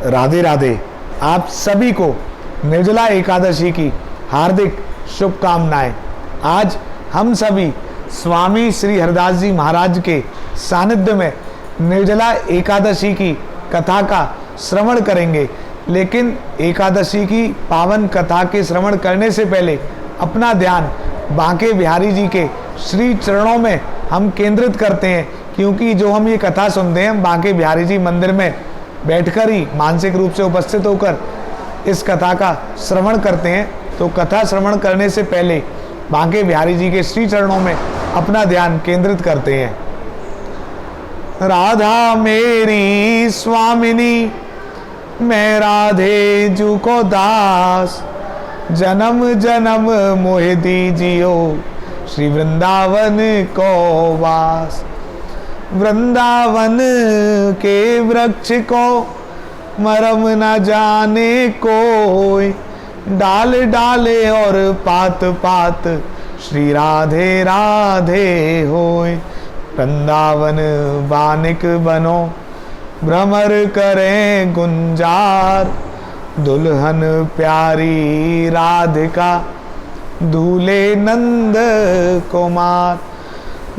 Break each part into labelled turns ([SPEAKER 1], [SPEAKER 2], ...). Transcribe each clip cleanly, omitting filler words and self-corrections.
[SPEAKER 1] राधे राधे। आप सभी को निर्जला एकादशी की हार्दिक शुभकामनाएं। आज हम सभी स्वामी श्री हरिदास जी महाराज के सानिध्य में निर्जला एकादशी की कथा का श्रवण करेंगे। लेकिन एकादशी की पावन कथा के श्रवण करने से पहले अपना ध्यान बांके बिहारी जी के श्री चरणों में हम केंद्रित करते हैं, क्योंकि जो हम ये कथा सुनते हैं, हम बांके बिहारी जी मंदिर में बैठकर ही मानसिक रूप से उपस्थित होकर इस कथा का श्रवण करते हैं। तो कथा श्रवण करने से पहले बांके बिहारी जी के श्री चरणों में अपना ध्यान केंद्रित करते हैं। राधा मेरी स्वामिनी, मैं राधे जू को दास, जन्म जन्म मोह दीजियो श्री वृंदावन को वास। वृंदावन के वृक्ष को मरम न जाने कोई, डाल डाले और पात पात श्री राधे राधे होय। वृंदावन बानिक बनो भ्रमर करें गुंजार, दुल्हन प्यारी राधिका दूल्हे नंद कुमार।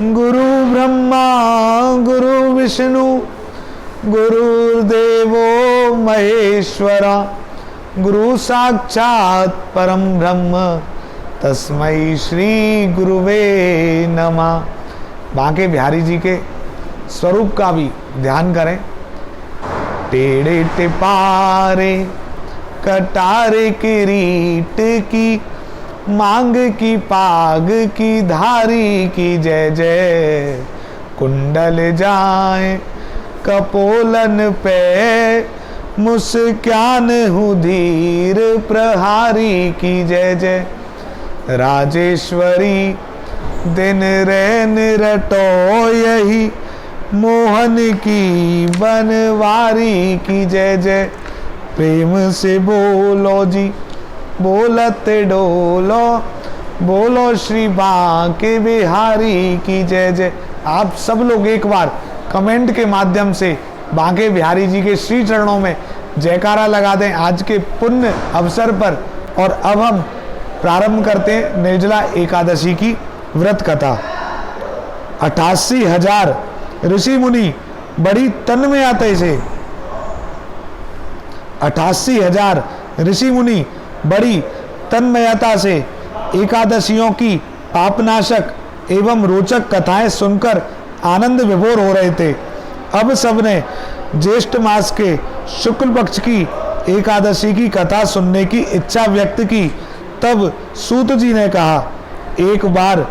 [SPEAKER 1] गुरु ब्रह्मा गुरु विष्णु गुरुर्देवो महेश्वरा, गुरु साक्षात परम ब्रह्म तस्मै श्री गुरुवे नमः। बांके बिहारी जी के स्वरूप का भी ध्यान करें। टेढ़े टिपारे कटारे किरीट की, मांग की पाग की धारी की जय जय। कुंडल जाए कपोलन पे, मुस्कान हूँ धीर प्रहारी की जय जय। राजेश्वरी दिन रैन रटो यही, मोहन की बनवारी की जय जय। प्रेम से बोलो जी बोलत डोलो, बोलो श्री बांके बिहारी की जय जय। आप सब लोग एक बार कमेंट के माध्यम से बांके बिहारी जी के श्री चरणों में जयकारा लगा दें आज के पुण्य अवसर पर। और अब हम प्रारंभ करते हैं निर्जला एकादशी की व्रत कथा। 88,000 ऋषि मुनि बड़ी तन्मयता से, 88,000 ऋषि मुनि बड़ी तन्मयता से एकादशियों की पापनाशक एवं रोचक कथाएं सुनकर आनंद विभोर हो रहे थे। अब सबने ज्येष्ठ मास के शुक्ल पक्ष की एकादशी की कथा सुनने की इच्छा व्यक्त की। तब सूत जी ने कहा, एक बार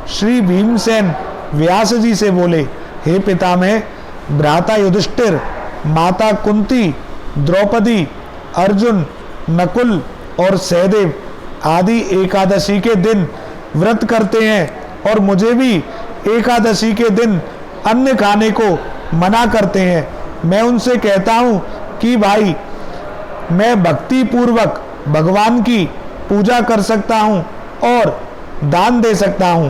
[SPEAKER 1] श्री भीमसेन व्यास जी से बोले, हे पितामह, भ्राता युधिष्ठिर, माता कुंती, द्रौपदी, अर्जुन, नकुल और सहदेव आदि एकादशी के दिन व्रत करते हैं और मुझे भी एकादशी के दिन अन्न खाने को मना करते हैं। मैं उनसे कहता हूँ कि भाई, मैं भक्ति पूर्वक भगवान की पूजा कर सकता हूँ और दान दे सकता हूँ,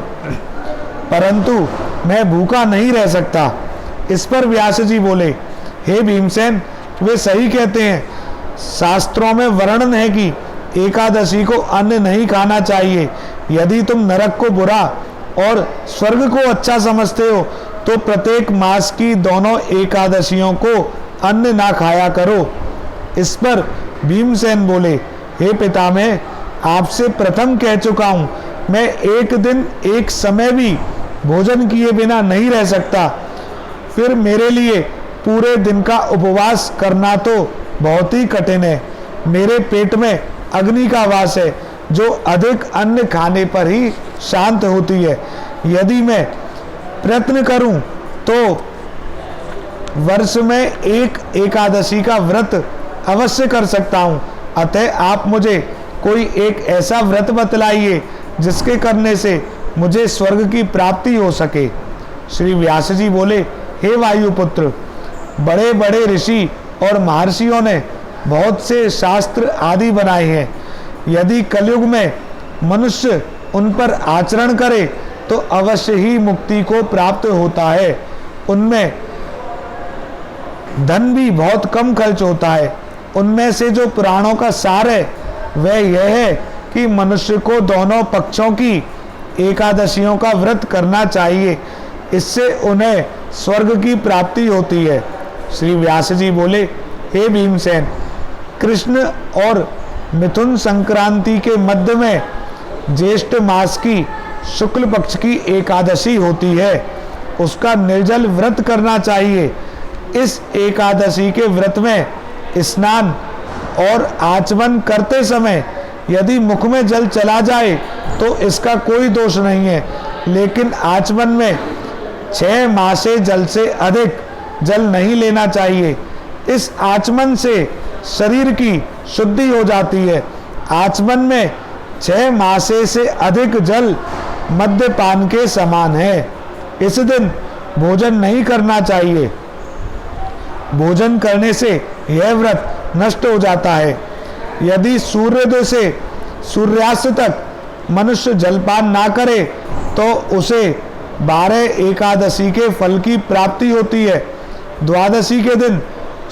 [SPEAKER 1] परंतु मैं भूखा नहीं रह सकता। इस पर व्यास जी बोले, हे भीमसेन, वे सही कहते हैं। शास्त्रों में वर्णन है कि एकादशी को अन्न नहीं खाना चाहिए। यदि तुम नरक को बुरा और स्वर्ग को अच्छा समझते हो तो प्रत्येक मास की दोनों एकादशियों को अन्न ना खाया करो। इस पर भीमसेन बोले, हे पितामह, आपसे प्रथम कह चुका हूँ, मैं एक दिन एक समय भी भोजन किए बिना नहीं रह सकता। फिर मेरे लिए पूरे दिन का उपवास करना तो बहुत ही कठिन है। मेरे पेट में अग्नि का वास है जो अधिक अन्न खाने पर ही शांत होती है। यदि मैं प्रयत्न करूं तो वर्ष में एक एकादशी का व्रत अवश्य कर सकता हूं। अतः आप मुझे कोई एक ऐसा व्रत बतलाइए जिसके करने से मुझे स्वर्ग की प्राप्ति हो सके। श्री व्यास जी बोले, हे वायुपुत्र, बड़े बड़े ऋषि और महर्षियों ने बहुत से शास्त्र आदि बनाए हैं। यदि कलयुग में मनुष्य उन पर आचरण करे तो अवश्य ही मुक्ति को प्राप्त होता है। उनमें धन भी बहुत कम खर्च होता है। उनमें से जो पुराणों का सार है वह यह है कि मनुष्य को दोनों पक्षों की एकादशियों का व्रत करना चाहिए, इससे उन्हें स्वर्ग की प्राप्ति होती है। श्री व्यास जी बोले, हे भीमसेन, कृष्ण और मिथुन संक्रांति के मध्य में ज्येष्ठ मास की शुक्ल पक्ष की एकादशी होती है, उसका निर्जल व्रत करना चाहिए। इस एकादशी के व्रत में स्नान और आचमन करते समय यदि मुख में जल चला जाए तो इसका कोई दोष नहीं है, लेकिन आचमन में 6 मासे जल से अधिक जल नहीं लेना चाहिए। इस आचमन से शरीर की शुद्धि हो जाती है। आचमन में 6 मासे से अधिक जल मद्यपान के समान है। इस दिन भोजन नहीं करना चाहिए। भोजन करने से यह व्रत नष्ट हो जाता है। यदि सूर्योदय से सूर्यास्त तक मनुष्य जलपान ना करे तो उसे 12 एकादशी के फल की प्राप्ति होती है। द्वादशी के दिन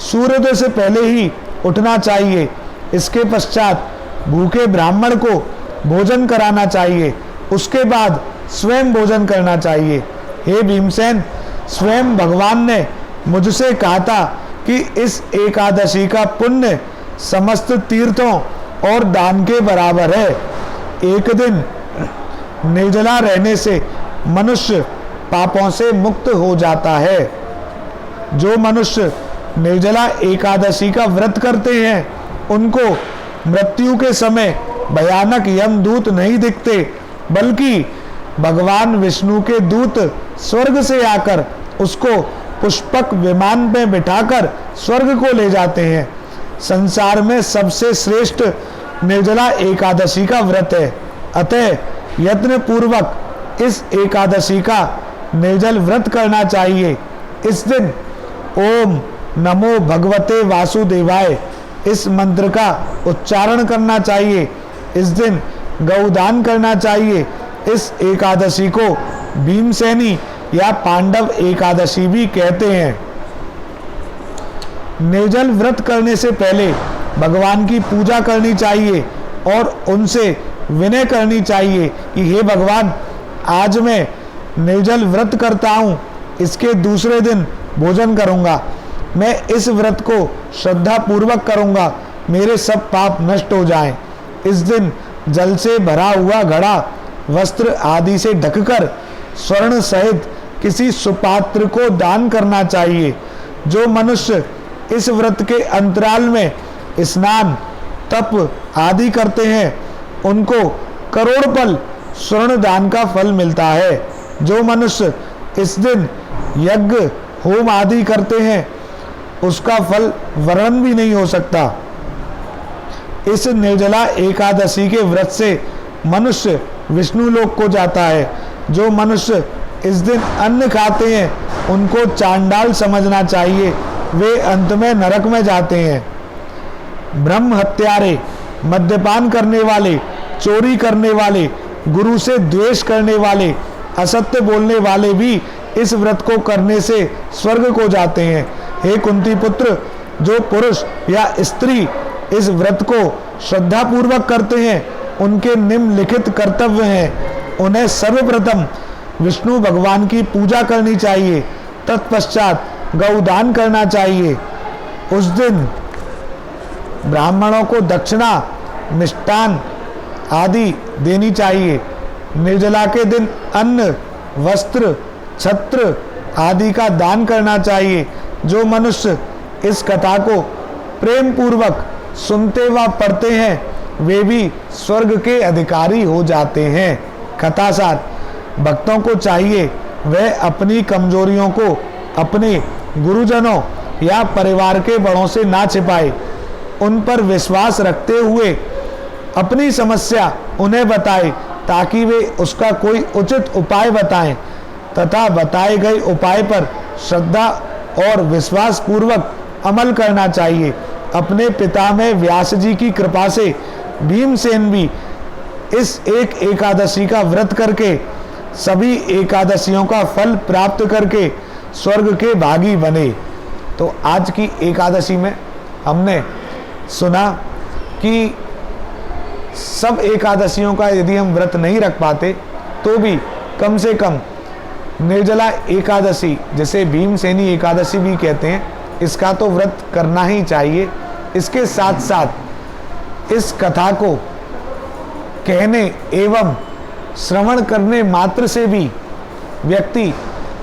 [SPEAKER 1] सूर्योदय से पहले ही उठना चाहिए। इसके पश्चात भूखे ब्राह्मण को भोजन कराना चाहिए, उसके बाद स्वयं भोजन करना चाहिए। हे भीमसेन, स्वयं भगवान ने मुझसे कहा था कि इस एकादशी का पुण्य समस्त तीर्थों और दान के बराबर है। एक दिन निर्जला रहने से मनुष्य पापों से मुक्त हो जाता है। जो मनुष्य निर्जला एकादशी का व्रत करते हैं उनको मृत्यु के समय भयानक यमदूत नहीं दिखते, बल्कि भगवान विष्णु के दूत स्वर्ग से आकर उसको पुष्पक विमान में बिठाकर स्वर्ग को ले जाते हैं। संसार में सबसे श्रेष्ठ निर्जला एकादशी का व्रत है। अतः यत्न पूर्वक इस एकादशी का निर्जल व्रत करना चाहिए। इस दिन ओम नमो भगवते वासुदेवाय इस मंत्र का उच्चारण करना चाहिए। इस दिन गौदान करना चाहिए। इस एकादशी को भीमसेनी या पांडव एकादशी भी कहते हैं। निर्जल व्रत करने से पहले भगवान की पूजा करनी चाहिए और उनसे विनय करनी चाहिए कि हे भगवान, आज मैं निर्जल व्रत करता हूँ, इसके दूसरे दिन भोजन करूँगा। मैं इस व्रत को श्रद्धा पूर्वक करूँगा, मेरे सब पाप नष्ट हो जाएं। इस दिन जल से भरा हुआ घड़ा वस्त्र आदि से ढककर स्वर्ण सहित किसी सुपात्र को दान करना चाहिए। जो मनुष्य इस व्रत के अंतराल में स्नान, तप आदि करते हैं उनको करोड़पल स्वर्ण दान का फल मिलता है। जो मनुष्य इस दिन यज्ञ होम आदि करते हैं उसका फल वर्णन भी नहीं हो सकता। इस निर्जला एकादशी के व्रत से मनुष्य विष्णु लोक को जाता है। जो मनुष्य इस दिन अन्न खाते हैं उनको चांडाल समझना चाहिए, वे अंत में नरक में जाते हैं। ब्रह्म हत्यारे, मद्यपान करने वाले, चोरी करने वाले, गुरु से द्वेष करने वाले, असत्य बोलने वाले भी इस व्रत को करने से स्वर्ग को जाते हैं। हे कुंती पुत्र, जो पुरुष या स्त्री इस व्रत को श्रद्धा पूर्वक करते हैं उनके निम्नलिखित कर्तव्य हैं। उन्हें सर्वप्रथम विष्णु भगवान की पूजा करनी चाहिए, तत्पश्चात गौदान करना चाहिए। उस दिन ब्राह्मणों को दक्षिणा, मिष्टान आदि देनी चाहिए। निर्जला के दिन अन्न, वस्त्र, छत्र आदि का दान करना चाहिए। जो मनुष्य इस कथा को प्रेम पूर्वक सुनते व पढ़ते हैं वे भी स्वर्ग के अधिकारी हो जाते हैं। कथा सार, भक्तों को चाहिए वह अपनी कमजोरियों को अपने गुरुजनों या परिवार के बड़ों से ना छिपाए, उन पर विश्वास रखते हुए अपनी समस्या उन्हें बताए ताकि वे उसका कोई उचित उपाय बताएं तथा बताए गए उपाय पर श्रद्धा और विश्वास पूर्वक अमल करना चाहिए। अपने पिता में व्यास जी की कृपा से भीमसेन भी इस एक एकादशी का व्रत करके सभी एकादशियों का फल प्राप्त करके स्वर्ग के भागी बने। तो आज की एकादशी में हमने सुना कि सब एकादशियों का यदि हम व्रत नहीं रख पाते तो भी कम से कम निर्जला एकादशी, जिसे भीमसेनी एकादशी भी कहते हैं, इसका तो व्रत करना ही चाहिए। इसके साथ साथ इस कथा को कहने एवं श्रवण करने मात्र से भी व्यक्ति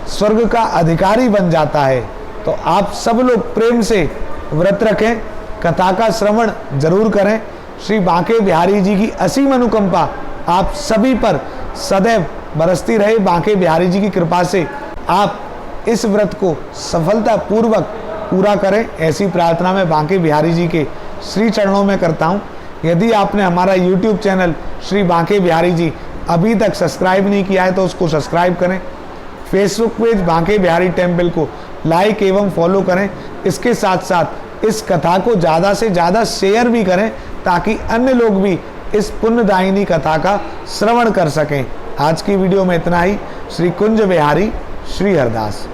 [SPEAKER 1] स्वर्ग का अधिकारी बन जाता है। तो आप सब लोग प्रेम से व्रत रखें, कथा का श्रवण जरूर करें। श्री बांके बिहारी जी की असीम अनुकंपा आप सभी पर सदैव बरसती रहे। बांके बिहारी जी की कृपा से आप इस व्रत को सफलतापूर्वक पूरा करें, ऐसी प्रार्थना मैं बांके बिहारी जी के श्री चरणों में करता हूं। यदि आपने हमारा YouTube चैनल श्री बांके बिहारी जी अभी तक सब्सक्राइब नहीं किया है तो उसको सब्सक्राइब करें। Facebook page Banke Bihari temple को लाइक एवं फॉलो करें। इसके साथ साथ इस कथा को ज़्यादा से ज़्यादा शेयर भी करें ताकि अन्य लोग भी इस पुण्यदायिनी कथा का श्रवण कर सकें। आज की वीडियो में इतना ही। श्री कुंज बिहारी, श्री हरदास।